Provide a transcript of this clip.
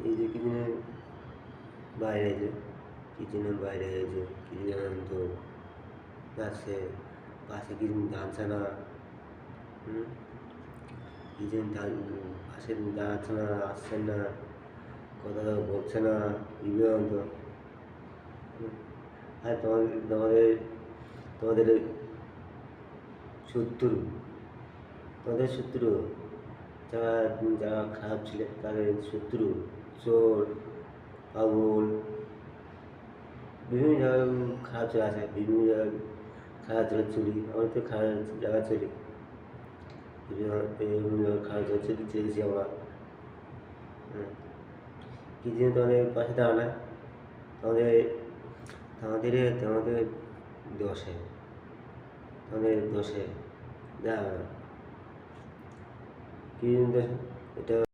এই যে কিছুদিন বাইরে হয়েছে, কিছুদিন বাইরে হয়েছে, কিছুদিন তো যাচ্ছে পাশে কিছুদিন জানছে না, কিছুদিন পাশে দাঁড়াচ্ছে না, আসছেন না, কথা বলছে না, বিবেকানন্দ। আর তোমাদের তোমাদের শত্রু তোমাদের শত্রু যারা যারা খারাপ ছিল তাদের শত্রু, চোর, পাগল, বিভিন্ন জায়গায় খারাপ জায়গা আছে, বিভিন্ন জায়গায় খারাপ জায়গায় চলি, আমরা তো খারাপ জায়গায় চলি, বিভিন্ন জায়গায় খারাপ জায়গায় চেয়েছি আমরা। কিছুদিন তোমাদের পাশে দাঁড়ানো তোমাদের তোমাদের তোমাদের দোষে তোমাদের দোষে যা কিছুদিন এটা